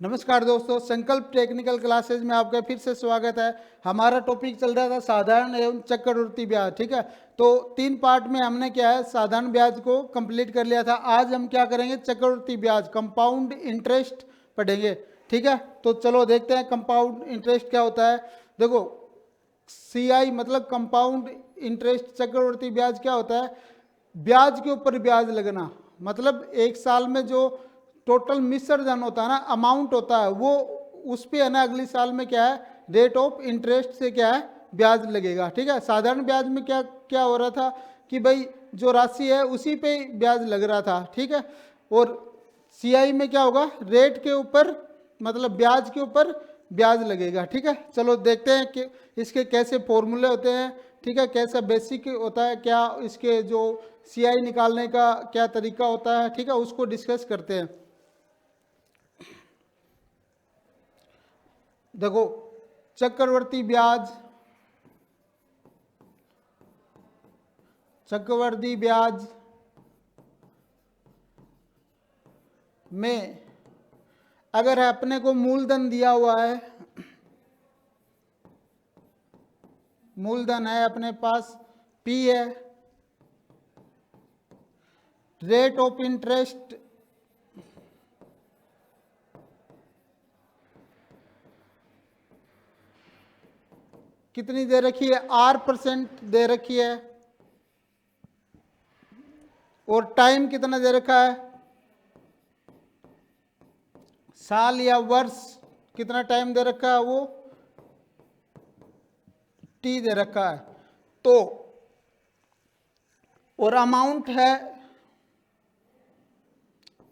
नमस्कार दोस्तों, संकल्प टेक्निकल क्लासेज में आपका फिर से स्वागत है। हमारा टॉपिक चल रहा था साधारण एवं चक्रवृद्धि ब्याज। ठीक है, तो 3 पार्ट में हमने क्या है साधारण ब्याज को कंप्लीट कर लिया था। आज हम क्या करेंगे, चक्रवृद्धि ब्याज कंपाउंड इंटरेस्ट पढ़ेंगे। ठीक है, तो चलो देखते हैं कंपाउंड इंटरेस्ट क्या होता है। देखो, CI मतलब कंपाउंड इंटरेस्ट, चक्रवृद्धि ब्याज क्या होता है, ब्याज के ऊपर ब्याज लगना। मतलब एक साल में जो टोटल मिश्र धन होता है ना, अमाउंट होता है, वो उस पे है ना अगली साल में क्या है रेट ऑफ इंटरेस्ट से क्या है ब्याज लगेगा। ठीक है, साधारण ब्याज में क्या क्या हो रहा था कि भाई जो राशि है उसी पे ब्याज लग रहा था। ठीक है, और CI में क्या होगा, रेट के ऊपर मतलब ब्याज के ऊपर ब्याज लगेगा। ठीक है, चलो देखते हैं कि इसके कैसे फॉर्मूले होते हैं। ठीक है, कैसा बेसिक होता है, क्या इसके जो CI निकालने का क्या तरीका होता है। ठीक है, उसको डिस्कस करते हैं। देखो, चक्रवर्ती ब्याज, चक्रवर्ती ब्याज में अगर अपने को मूलधन दिया हुआ है, मूलधन है अपने पास P है, रेट ऑफ इंटरेस्ट कितनी दे रखी है, R% दे रखी है, और टाइम कितना दे रखा है, साल या वर्ष कितना टाइम दे रखा है, वो T दे रखा है। तो और अमाउंट है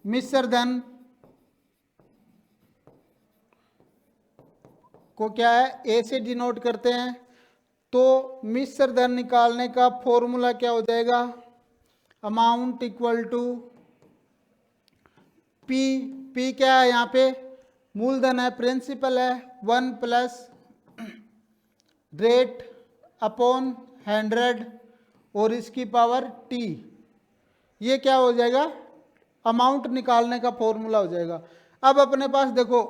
मिश्र धन को क्या है A से डिनोट करते हैं। तो मिश्र धन निकालने का फॉर्मूला क्या हो जाएगा, अमाउंट इक्वल टू P क्या है यहाँ पे, मूलधन है, प्रिंसिपल है, 1 प्लस रेट अपॉन 100 और इसकी पावर T। ये क्या हो जाएगा, अमाउंट निकालने का फॉर्मूला हो जाएगा। अब अपने पास देखो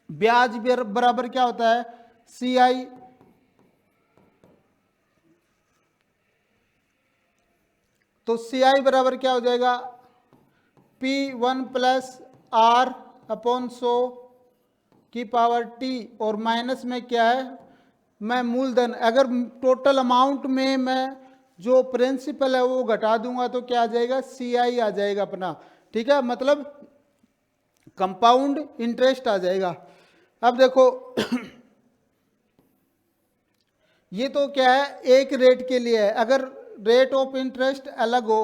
ब्याज बराबर क्या होता है, CI तो CI बराबर क्या हो जाएगा, P1 प्लस R अपॉन 100 की पावर T, और माइनस में क्या है, मैं मूलधन अगर टोटल अमाउंट में मैं जो प्रिंसिपल है वो घटा दूंगा तो क्या आ जाएगा, CI आ जाएगा अपना। ठीक है, मतलब कंपाउंड इंटरेस्ट आ जाएगा। अब देखो ये तो क्या है एक रेट के लिए है, अगर रेट ऑफ इंटरेस्ट अलग हो,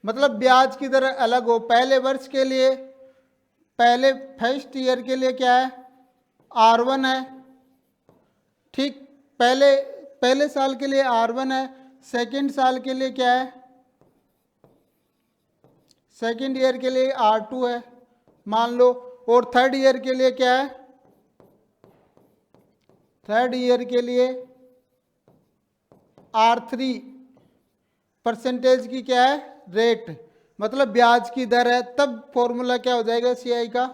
मतलब ब्याज की दर अलग हो, पहले वर्ष के लिए, पहले फर्स्ट ईयर के लिए क्या है R1 है। ठीक, पहले पहले साल के लिए R1 है, सेकंड साल के लिए क्या है, सेकंड ईयर के लिए R2 है मान लो, और थर्ड ईयर के लिए क्या है, थर्ड ईयर के लिए R3 परसेंटेज की क्या है रेट, मतलब ब्याज की दर है। तब फॉर्मूला क्या हो जाएगा CI का,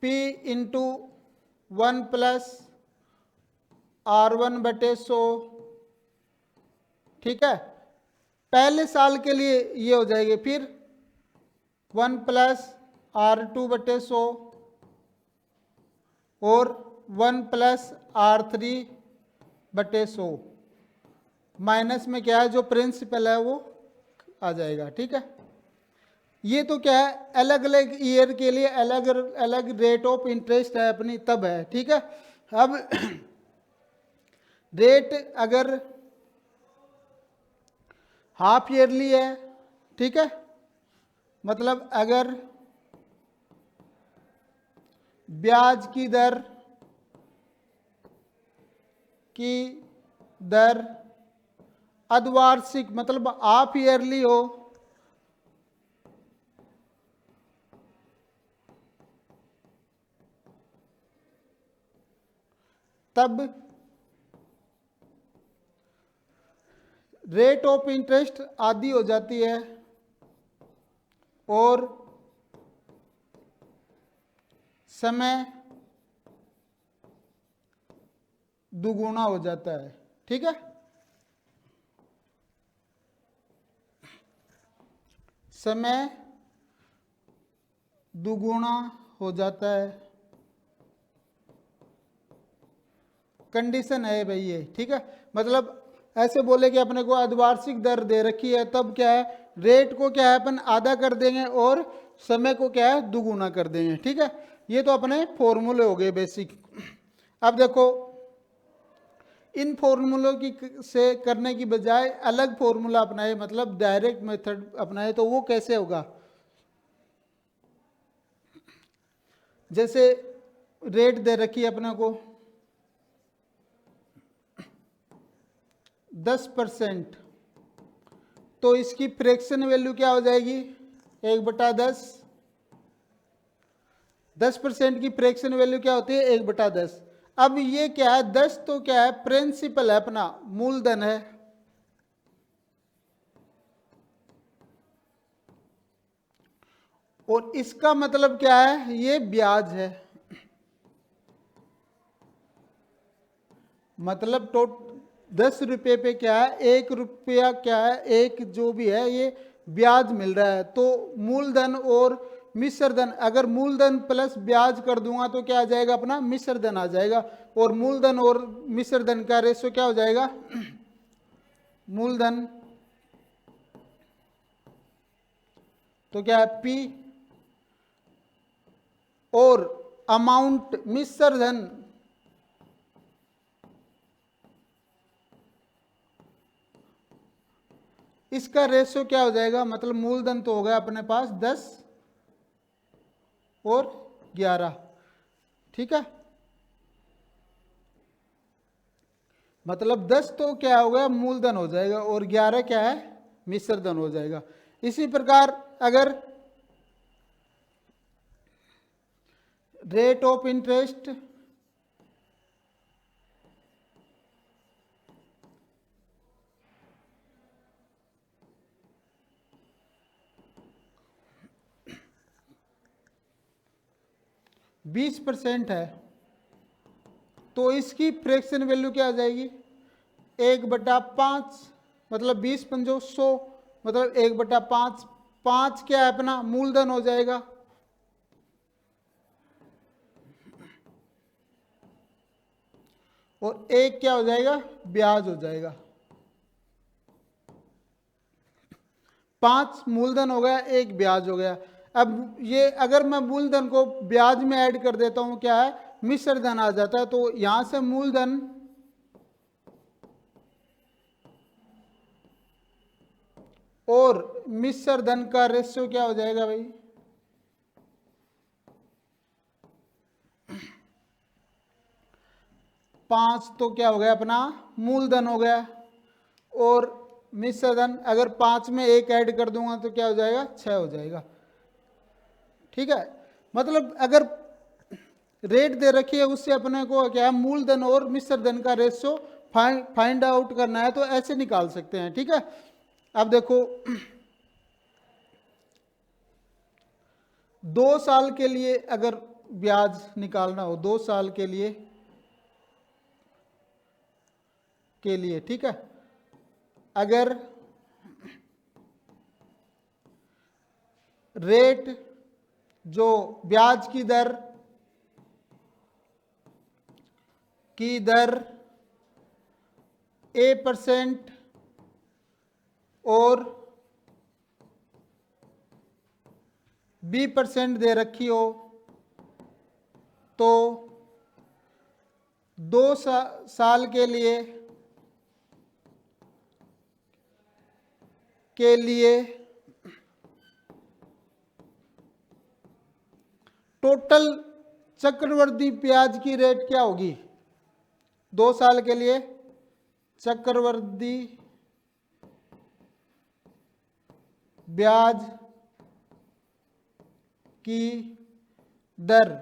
P इंटू 1 प्लस R1 बटे 100। ठीक है, पहले साल के लिए ये हो जाएगी, फिर 1 प्लस R2 बटे 100 और 1 प्लस R3 बटे 100, माइनस में क्या है जो प्रिंसिपल है वो आ जाएगा। ठीक है, ये तो क्या है अलग अलग ईयर के लिए अलग अलग रेट ऑफ इंटरेस्ट है अपनी, तब है। ठीक है, अब रेट अगर हाफ ईयरली है, ठीक है, मतलब अगर ब्याज की दर अर्धवार्षिक मतलब हाफ ईयरली हो, तब रेट ऑफ इंटरेस्ट आधी हो जाती है और समय दुगुना हो जाता है। ठीक है, समय दुगुना हो जाता है, कंडीशन है भाई ये। ठीक है, मतलब ऐसे बोले कि अपने को अर्धवार्षिक दर दे रखी है, तब क्या है, रेट को क्या है अपन आधा कर देंगे और समय को क्या है दुगुना कर देंगे। ठीक है, ये तो अपने फॉर्मूले हो गए बेसिक। अब देखो, इन फॉर्मूलों की से करने की बजाय अलग फॉर्मूला अपनाए, मतलब डायरेक्ट मेथड अपनाए, तो वो कैसे होगा। जैसे रेट दे रखी है अपने को 10%, तो इसकी फ्रैक्शन वैल्यू क्या हो जाएगी 1/10। 10% की फ्रैक्शन वैल्यू क्या होती है 1/10। अब ये क्या है 10 तो क्या है प्रिंसिपल है, अपना मूलधन है, और इसका मतलब क्या है ये ब्याज है, मतलब 10 रुपये पे क्या है 1 रुपया क्या है एक जो भी है ये ब्याज मिल रहा है। तो मूलधन और मिश्र धन, अगर मूलधन प्लस ब्याज कर दूंगा तो क्या आ जाएगा अपना मिश्र धन आ जाएगा, और मूलधन और मिश्र धन का रेशो क्या हो जाएगा मूलधन तो क्या है P, और अमाउंट मिश्र धन इसका रेशो क्या हो जाएगा, मतलब मूलधन तो हो गया अपने पास 10 और 11। ठीक है, मतलब 10 तो क्या हो गया मूलधन हो जाएगा और 11 क्या है मिश्र धन हो जाएगा। इसी प्रकार अगर रेट ऑफ इंटरेस्ट %20 है, तो इसकी फ्रैक्शन वैल्यू क्या आ जाएगी 1/5, मतलब 20 पंजो 100, मतलब 1/5। 5 क्या है अपना मूलधन हो जाएगा, और 1 क्या हो जाएगा ब्याज हो जाएगा। 5 मूलधन हो गया 1 ब्याज हो गया। अब ये अगर मैं मूलधन को ब्याज में ऐड कर देता हूं क्या है मिश्र धन आ जाता है, तो यहां से मूलधन और मिश्र धन का रेशियो क्या हो जाएगा भाई 5, तो क्या हो गया अपना मूलधन हो गया, और मिश्र धन अगर 5 में 1 ऐड कर दूंगा तो क्या हो जाएगा 6 हो जाएगा। ठीक है, मतलब अगर रेट दे रखी है उससे अपने को क्या है मूलधन और मिश्र धन का रेशियो फाइंड आउट करना है, तो ऐसे निकाल सकते हैं। ठीक है, अब देखो 2 साल के लिए अगर ब्याज निकालना हो 2 साल के लिए ठीक है, अगर रेट जो ब्याज की दर A% और B% दे रखी हो, तो 2 साल के लिए टोटल चक्रवृद्धि ब्याज की रेट क्या होगी 2 साल के लिए चक्रवृद्धि ब्याज की दर,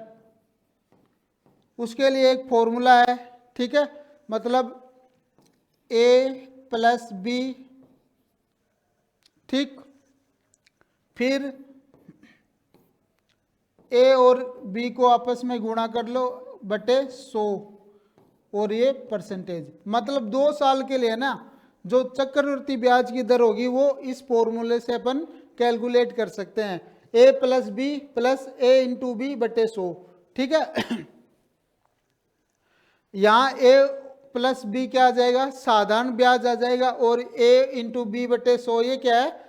उसके लिए एक फॉर्मूला है। ठीक है, मतलब A + B ठीक। फिर ए और बी को आपस में गुणा कर लो बटे 100 और ये परसेंटेज, मतलब 2 साल के लिए ना जो चक्रवृद्धि ब्याज की दर होगी वो इस फॉर्मूले से अपन कैलकुलेट कर सकते हैं, ए प्लस बी प्लस ए इंटू बी बटे 100। ठीक है। यहाँ ए प्लस बी क्या आ जाएगा, साधारण ब्याज आ जाएगा, और ए इंटू बी बटे 100 ये क्या है,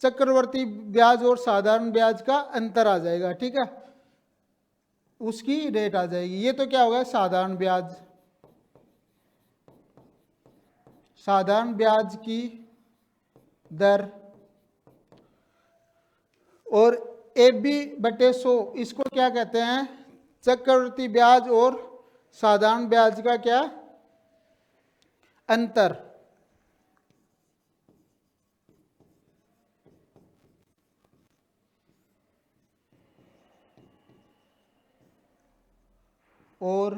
चक्रवर्ती ब्याज और साधारण ब्याज का अंतर आ जाएगा। ठीक है, उसकी रेट आ जाएगी। ये तो क्या होगा, साधारण ब्याज, साधारण ब्याज की दर, और ए बी बटे 100 इसको क्या कहते हैं, चक्रवर्ती ब्याज और साधारण ब्याज का क्या अंतर। और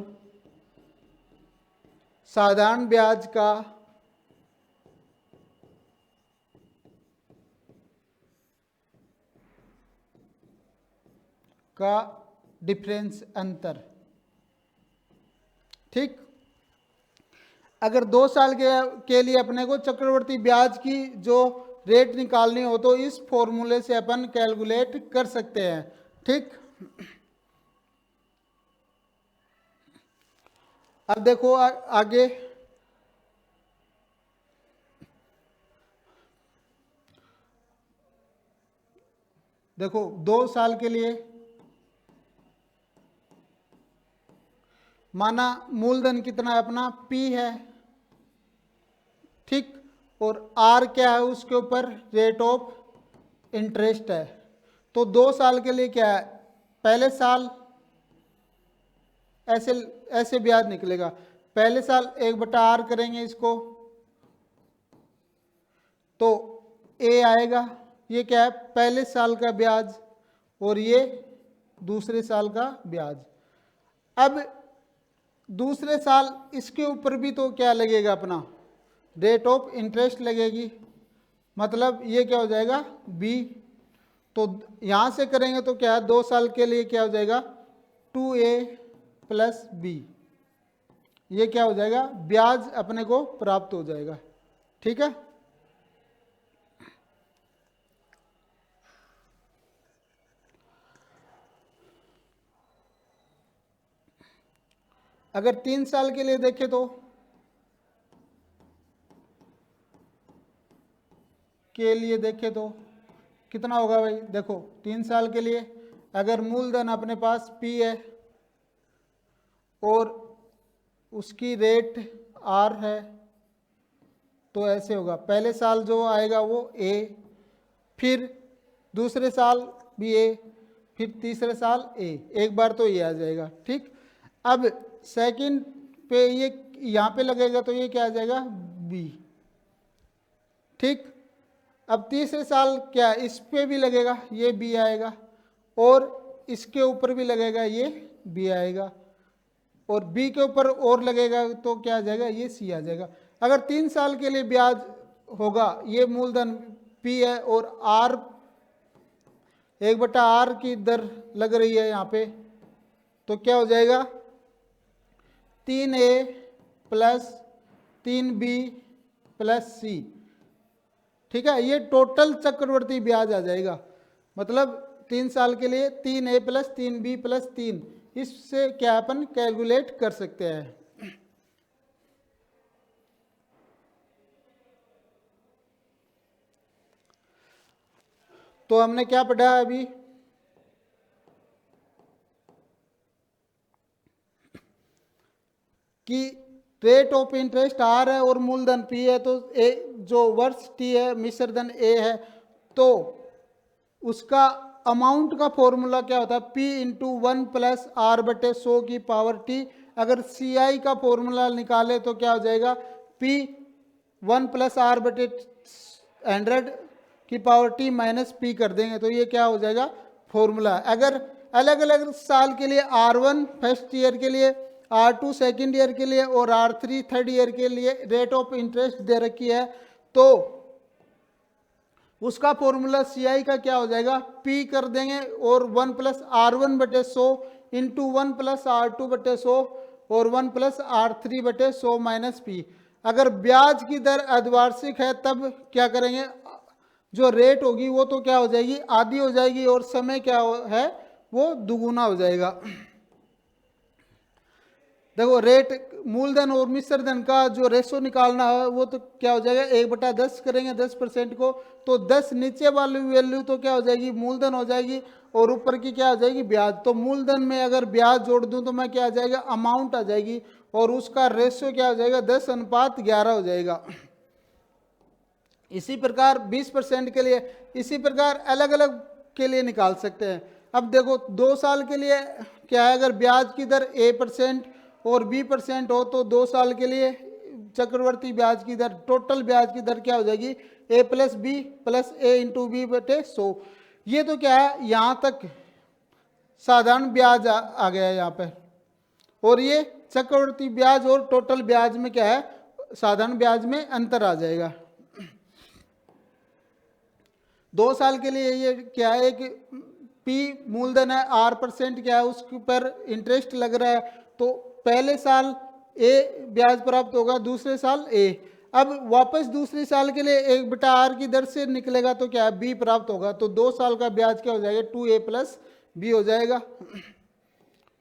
साधारण ब्याज का डिफरेंस, अंतर। ठीक। अगर 2 साल के लिए अपने को चक्रवर्ती ब्याज की जो रेट निकालनी हो तो इस फॉर्मूले से अपन कैलकुलेट कर सकते हैं। ठीक। अब देखो आगे, देखो 2 साल के लिए माना मूलधन कितना है अपना, P है। ठीक। और R क्या है, उसके ऊपर रेट ऑफ इंटरेस्ट है। तो 2 साल के लिए क्या है, पहले साल ऐसे ऐसे ब्याज निकलेगा, पहले साल 1/R करेंगे इसको तो A आएगा, ये क्या है, पहले साल का ब्याज, और ये दूसरे साल का ब्याज। अब दूसरे साल इसके ऊपर भी तो क्या लगेगा अपना, रेट ऑफ इंटरेस्ट लगेगी, मतलब ये क्या हो जाएगा B। तो यहाँ से करेंगे तो क्या है, 2 साल के लिए क्या हो जाएगा 2A प्लस B, ये क्या हो जाएगा, ब्याज अपने को प्राप्त हो जाएगा। ठीक है। अगर 3 साल के लिए देखें तो कितना होगा भाई, देखो 3 साल के लिए अगर मूलधन अपने पास P है और उसकी रेट R है तो ऐसे होगा, पहले साल जो आएगा वो A, फिर दूसरे साल भी A, फिर तीसरे साल A, एक बार तो ये आ जाएगा। ठीक। अब सेकंड पे ये यहाँ पे लगेगा तो ये क्या आ जाएगा B। ठीक। अब तीसरे साल क्या, इस पे भी लगेगा, ये B आएगा, और इसके ऊपर भी लगेगा, ये B आएगा, और B के ऊपर और लगेगा तो क्या आ जाएगा, ये C आ जाएगा। अगर 3 साल के लिए ब्याज होगा, ये मूलधन P है और R 1/R की दर लग रही है यहाँ पे, तो क्या हो जाएगा 3A plus 3B plus C। ठीक है, ये टोटल चक्रवर्ती ब्याज आ जाएगा, मतलब 3 साल के लिए 3A प्लस 3B प्लस 3, इससे क्या अपन कैलकुलेट कर सकते हैं। तो हमने क्या पढ़ा है अभी, कि रेट ऑफ इंटरेस्ट R है और मूलधन P है, तो A जो वर्ष T है मिश्र धन A है, तो उसका अमाउंट का फॉर्मूला क्या होता है, P इंटू 1 प्लस R बटे 100 की पावर T। अगर CI का फॉर्मूला निकाले तो क्या हो जाएगा, P 1 प्लस R बटे 100 की पावर T माइनस P कर देंगे तो ये क्या हो जाएगा फॉर्मूला। अगर अलग अलग साल के लिए R1 फर्स्ट ईयर के लिए, R2 सेकेंड ईयर के लिए और R3 थर्ड ईयर के लिए रेट ऑफ इंटरेस्ट दे रखी है, तो उसका फॉर्मूला CI का क्या हो जाएगा, P कर देंगे और 1 प्लस R1 बटे 100 इंटू 1 प्लस R2 बटे 100 और 1 प्लस R3 बटे 100 माइनस P। अगर ब्याज की दर अर्धवार्षिक है तब क्या करेंगे, जो रेट होगी वो तो क्या हो जाएगी, आधी हो जाएगी और समय क्या है वो दुगुना हो जाएगा। देखो रेट मूलधन और मिश्र धन का जो रेशो निकालना है वो तो क्या हो जाएगा, 1/10 करेंगे 10% को, तो 10 नीचे वाली वैल्यू तो क्या हो जाएगी, मूलधन हो जाएगी और ऊपर की क्या हो जाएगी, ब्याज। तो मूलधन में अगर ब्याज जोड़ दूं तो मैं क्या आ जाएगा, अमाउंट आ जाएगी और उसका रेशो क्या हो जाएगा, 10:11 हो जाएगा। इसी प्रकार 20% के लिए इसी प्रकार अलग अलग के लिए निकाल सकते हैं। अब देखो 2 साल के लिए क्या है, अगर ब्याज की दर A% और B% हो तो 2 साल के लिए चक्रवर्ती ब्याज की दर, टोटल ब्याज की दर क्या हो जाएगी, A plus B plus A into B बटे 100। ये तो क्या है, यहाँ तक साधारण ब्याज आ गया है यहाँ पे, और ये चक्रवर्ती ब्याज और टोटल ब्याज में क्या है, साधारण ब्याज में अंतर आ जाएगा। 2 साल के लिए ये क्या है कि P मूलधन है, R% क्या है उसके ऊपर इंटरेस्ट लग रहा है, तो पहले साल A ब्याज प्राप्त होगा, दूसरे साल A। अब वापस दूसरे साल के लिए 1/R की दर से निकलेगा तो क्या है, B प्राप्त होगा, तो 2 साल का ब्याज क्या हो जाएगा, 2A प्लस B हो जाएगा।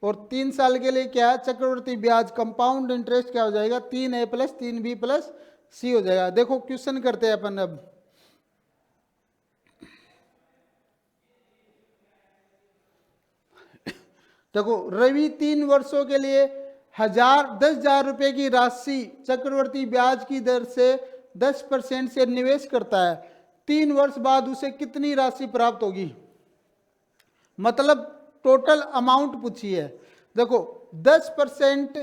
और 3 साल के लिए क्या है, चक्रवर्ती ब्याज कंपाउंड इंटरेस्ट क्या हो जाएगा, 3A plus 3B plus C हो जाएगा। देखो क्वेश्चन करते हैं अपन अब। देखो रवि 3 वर्षों के लिए 10,000 रुपए की राशि चक्रवर्ती ब्याज की दर से 10% से निवेश करता है, 3 वर्ष बाद उसे कितनी राशि प्राप्त होगी, मतलब टोटल अमाउंट पूछी है। देखो 10%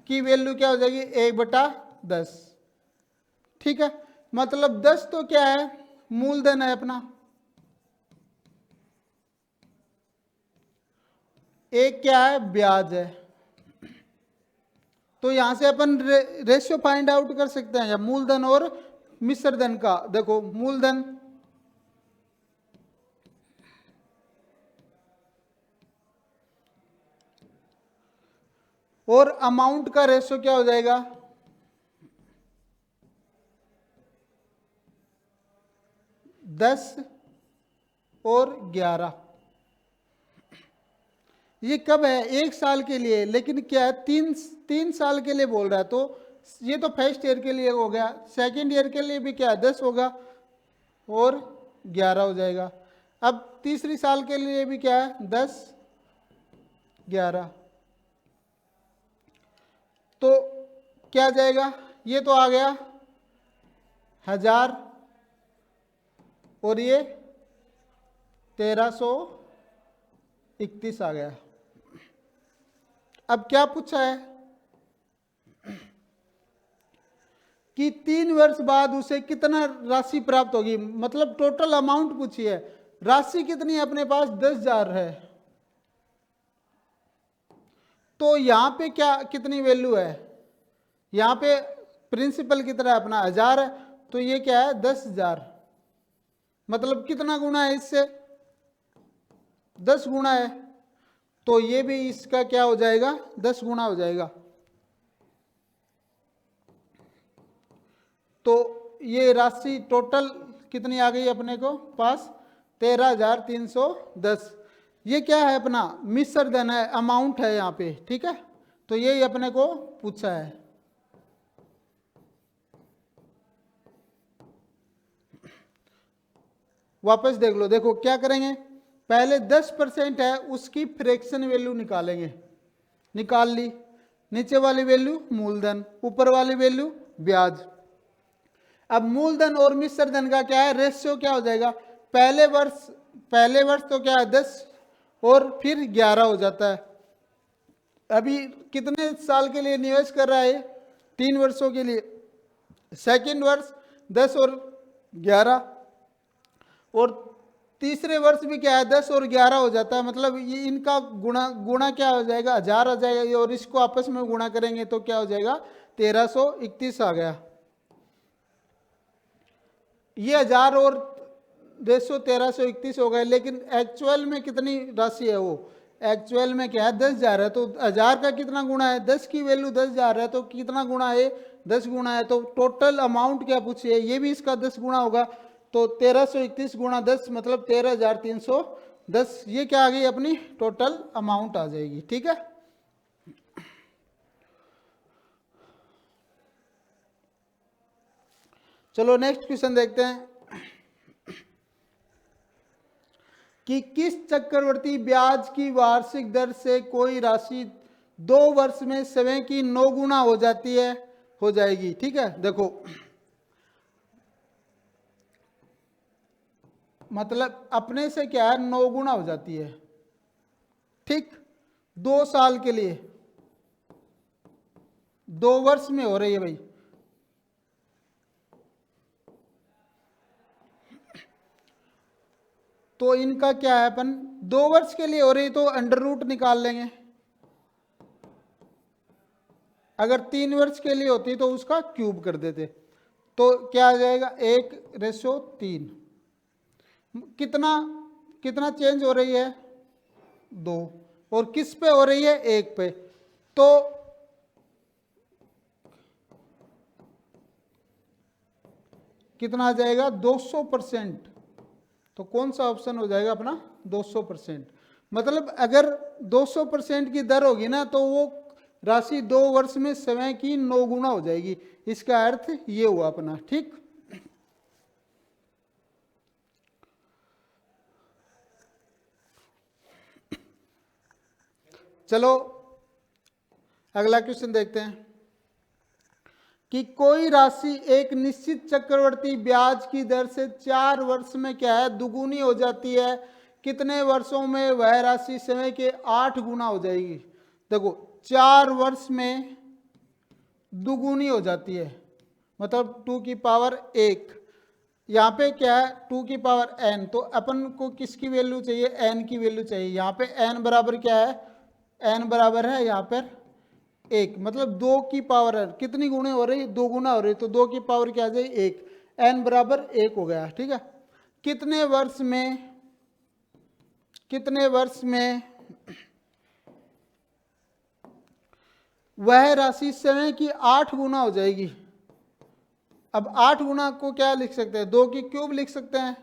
की वैल्यू क्या हो जाएगी, 1/10, ठीक है, मतलब 10 तो क्या है, मूलधन है अपना, एक क्या है, ब्याज है। तो यहां से अपन रेशियो फाइंड आउट कर सकते हैं मूलधन और मिश्र धन का। देखो मूलधन और अमाउंट का रेशियो क्या हो जाएगा, 10 और 11। ये कब है, 1 साल के लिए, लेकिन क्या है, 3 साल के लिए बोल रहा है, तो ये तो फर्स्ट ईयर के लिए हो गया, सेकंड ईयर के लिए भी क्या 10 होगा और 11 हो जाएगा। अब तीसरी साल के लिए भी क्या है, 10 11, तो क्या जाएगा, ये तो आ गया 1000 और ये 1331 आ गया। अब क्या पूछा है कि 3 वर्ष बाद उसे कितना राशि प्राप्त होगी, मतलब टोटल अमाउंट पूछी है, राशि कितनी है अपने पास, 10,000 है, तो यहां पे क्या कितनी वैल्यू है, यहां पे प्रिंसिपल कितना है अपना 1000 है, तो ये क्या है 10,000, मतलब कितना गुना है इससे, 10 गुना है, तो ये भी इसका क्या हो जाएगा, 10 गुना हो जाएगा। तो ये राशि टोटल कितनी आ गई अपने को पास, 13,310। ये क्या है अपना मिश्र धन है, अमाउंट है यहाँ पे, ठीक है, तो यही अपने को पूछा है। वापस देख लो, देखो क्या करेंगे, पहले 10% है उसकी फ्रैक्शन वैल्यू निकालेंगे, निकाल ली, नीचे वाली वैल्यू मूलधन, ऊपर वाली वैल्यू ब्याज। अब मूलधन और मिश्र धन का क्या है, रेशियो क्या हो जाएगा, पहले वर्ष तो क्या है 10 और फिर 11 हो जाता है। अभी कितने साल के लिए निवेश कर रहा है, 3 वर्षों के लिए, सेकंड वर्ष 10 और 11, और तीसरे वर्ष भी क्या है 10 और 11 हो जाता है, मतलब ये इनका गुणा क्या हो जाएगा, 1000 आ जाएगा, और इसको आपस में गुणा करेंगे तो क्या हो जाएगा 1331 आ गया। ये 1000 और रेशो 1331 हो गए, लेकिन एक्चुअल में कितनी राशि है वो, एक्चुअल में क्या है 10,000 है। तो 1000 का कितना गुणा है, 10 की वैल्यू 10,000 है तो कितना गुणा है, 10 गुणा है। तो टोटल अमाउंट क्या पूछिए, ये भी इसका 10 गुणा होगा। तो 1331 गुणा 10 मतलब 13,310, ये क्या आ गई अपनी टोटल अमाउंट आ जाएगी। ठीक है, चलो नेक्स्ट क्वेश्चन देखते हैं कि किस चक्रवर्ती ब्याज की वार्षिक दर से कोई राशि 2 वर्ष में समय की 9 गुना हो जाती है, हो जाएगी। ठीक है, देखो मतलब अपने से क्या है 9 गुना हो जाती है। ठीक, 2 साल के लिए, 2 वर्ष में हो रही है भाई। तो इनका क्या है, अपन 2 वर्ष के लिए हो रही तो अंडर रूट निकाल लेंगे। अगर 3 वर्ष के लिए होती तो उसका क्यूब कर देते। तो क्या आ जाएगा 1:3। कितना कितना चेंज हो रही है, 2, और किस पे हो रही है, 1 पे। तो कितना आ जाएगा 200%। तो कौन सा ऑप्शन हो जाएगा अपना 200%। मतलब अगर 200% की दर होगी ना तो वो राशि 2 वर्ष में समय की 9 गुना हो जाएगी। इसका अर्थ ये हुआ अपना। ठीक, चलो अगला क्वेश्चन देखते हैं कि कोई राशि एक निश्चित चक्रवर्ती ब्याज की दर से 4 वर्ष में क्या है दुगुनी हो जाती है, कितने वर्षों में वह राशि समय के 8 गुना हो जाएगी। देखो 4 वर्ष में दुगुनी हो जाती है, मतलब 2 की पावर 1। यहाँ पे क्या है 2 की पावर n, तो अपन को किसकी वैल्यू चाहिए, n की वैल्यू चाहिए। यहाँ पे n बराबर क्या है, n बराबर है यहाँ पर 1, मतलब 2 की पावर है, कितनी गुणे हो रही, 2 गुना हो रही, तो 2 की पावर क्या आ जाए 1, n बराबर 1 हो गया। ठीक है, कितने वर्ष में, कितने वर्ष में वह राशि समय की 8 गुना हो जाएगी। अब 8 गुना को क्या लिख सकते हैं, 2 की क्यूब लिख सकते हैं।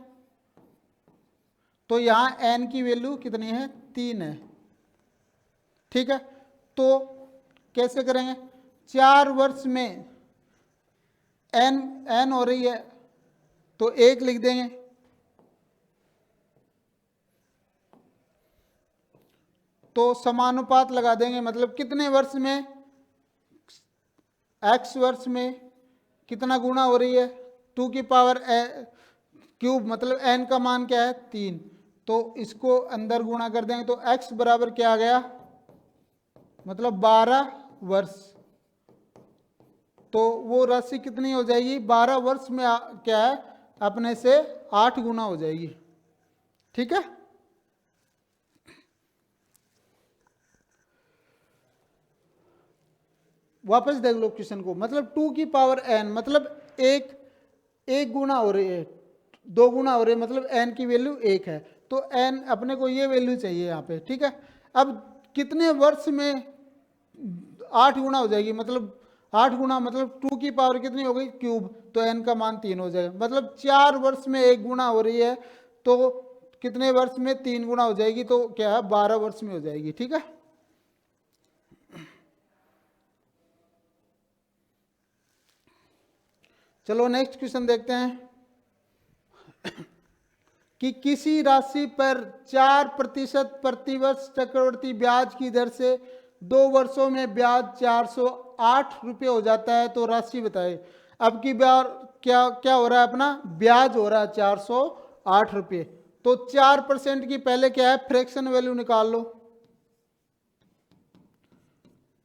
तो यहां n की वैल्यू कितनी है, 3 है। ठीक है, तो कैसे करेंगे, 4 वर्ष में n हो रही है तो 1 लिख देंगे। तो समानुपात लगा देंगे, मतलब कितने वर्ष में, x वर्ष में कितना गुना हो रही है, 2 की पावर क्यूब, मतलब n का मान क्या है 3, तो इसको अंदर गुणा कर देंगे तो x बराबर क्या आ गया, मतलब 12 वर्ष। तो वो राशि कितनी हो जाएगी, 12 वर्ष में क्या है अपने से 8 गुना हो जाएगी। ठीक है, वापस देख लो क्वेश्चन को, मतलब 2 की पावर n, मतलब एक गुना हो रही है, 2 गुना हो रही है, मतलब n की वैल्यू 1 है। तो n अपने को ये वैल्यू चाहिए यहाँ पे। ठीक है, अब कितने वर्ष में 8 गुना हो जाएगी, मतलब 8 गुना मतलब 2 की पावर कितनी हो गई क्यूब, तो n का मान 3 हो जाएगा, मतलब 4 वर्ष में 1 गुना हो रही है, तो कितने वर्ष में 3 गुना हो जाएगी, तो क्या है 12 वर्ष में हो जाएगी। ठीक है, चलो नेक्स्ट क्वेश्चन देखते हैं कि किसी राशि पर 4% प्रतिवर्ष चक्रवर्ती ब्याज की दर से 2 वर्षों में ब्याज 408 रुपये हो जाता है, तो राशि बताए। अब की बार क्या क्या हो रहा है, अपना ब्याज हो रहा है 408 रुपये। तो 4% की पहले क्या है फ्रैक्शन वैल्यू निकाल लो,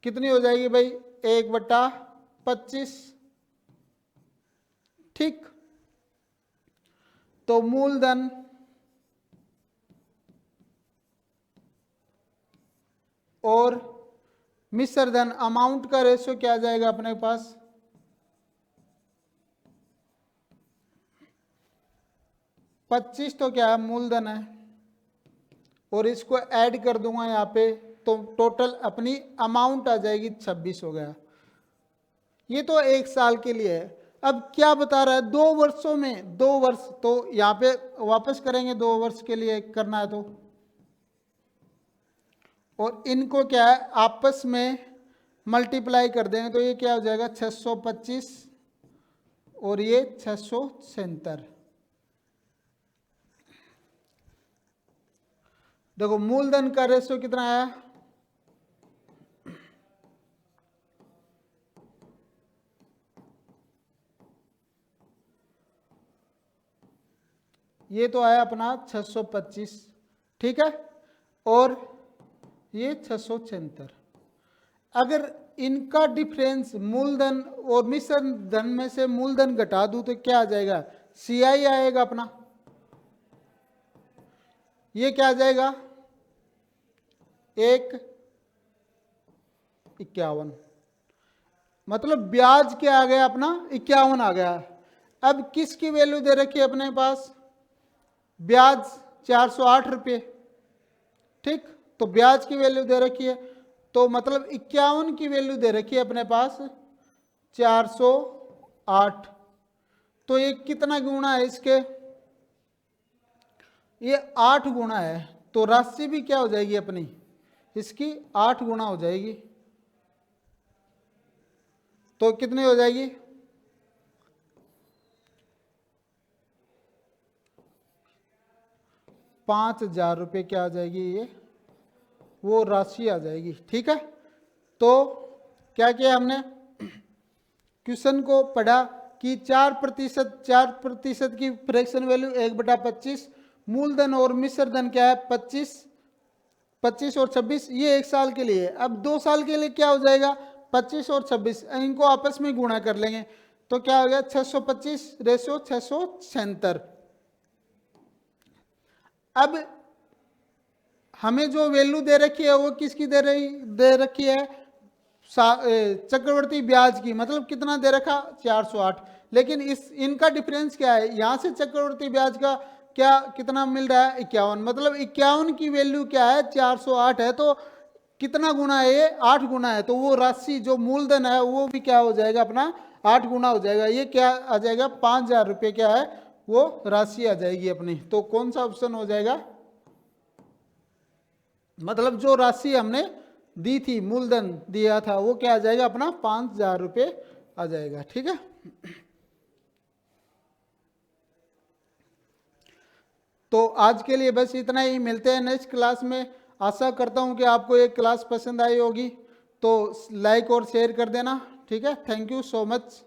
कितनी हो जाएगी भाई 1/25। ठीक, तो मूलधन और मिश्र धन अमाउंट का रेशियो क्या आ जाएगा अपने पास, 25 तो क्या है, मूलधन है, और इसको ऐड कर दूंगा यहाँ पे, तो टोटल अपनी अमाउंट आ जाएगी 26 हो गया। ये तो 1 साल के लिए है। अब क्या बता रहा है, 2 वर्षों में, 2 वर्ष, तो यहाँ पे वापस करेंगे 2 वर्ष के लिए करना है तो, और इनको क्या है आपस में मल्टीप्लाई कर देंगे, तो ये क्या हो जाएगा 625 और ये 676। देखो मूलधन का रेशियो कितना आया, ये तो आया अपना 625, ठीक है, और ये 676। अगर इनका डिफरेंस मूलधन और मिश्र धन में से मूलधन घटा दूं तो क्या आ जाएगा, CI आएगा अपना। ये क्या आ जाएगा 151, मतलब ब्याज क्या आ गया अपना 51 आ गया। अब किसकी वैल्यू दे रखी है अपने पास, ब्याज 408 रुपये, ठीक, तो ब्याज की वैल्यू दे रखी है, तो मतलब 51 की वैल्यू दे रखी है अपने पास 408। तो ये कितना गुना है इसके, ये 8 गुना है, तो राशि भी क्या हो जाएगी अपनी इसकी 8 गुना हो जाएगी। तो कितनी हो जाएगी, 5,000 रुपये क्या आ जाएगी, ये वो राशि आ जाएगी, ठीक है। तो क्या किया हमने, क्वेश्चन को पढ़ा कि 4% की फ्रैक्शन वैल्यू 1/25, मूलधन और मिश्र धन क्या है 25 और 26, ये 1 साल के लिए। अब 2 साल के लिए क्या हो जाएगा 25 और 26, इनको आपस में गुणा कर लेंगे, तो क्या हो गया 625 रेशियो 676। अब हमें जो वैल्यू दे रखी है वो किसकी दे रखी है, चक्रवर्ती ब्याज की, मतलब कितना दे रखा 408, लेकिन इनका डिफरेंस क्या है, यहां से चक्रवर्ती ब्याज का क्या कितना मिल रहा है 51, मतलब 51 की वैल्यू क्या है 408 है, तो कितना गुना है ये 8 गुना है, तो वो राशि जो मूलधन है वो भी क्या हो जाएगा अपना 8 गुना हो जाएगा। ये क्या आ जाएगा 5,000 रुपये क्या है वो राशि आ जाएगी अपनी। तो कौन सा ऑप्शन हो जाएगा, मतलब जो राशि हमने दी थी मूलधन दिया था वो क्या आ जाएगा अपना 5,000 रुपये आ जाएगा, ठीक है। तो आज के लिए बस इतना ही, मिलते हैं नेक्स्ट क्लास में। आशा करता हूं कि आपको ये क्लास पसंद आई होगी, तो लाइक और शेयर कर देना, ठीक है। Thank you so much.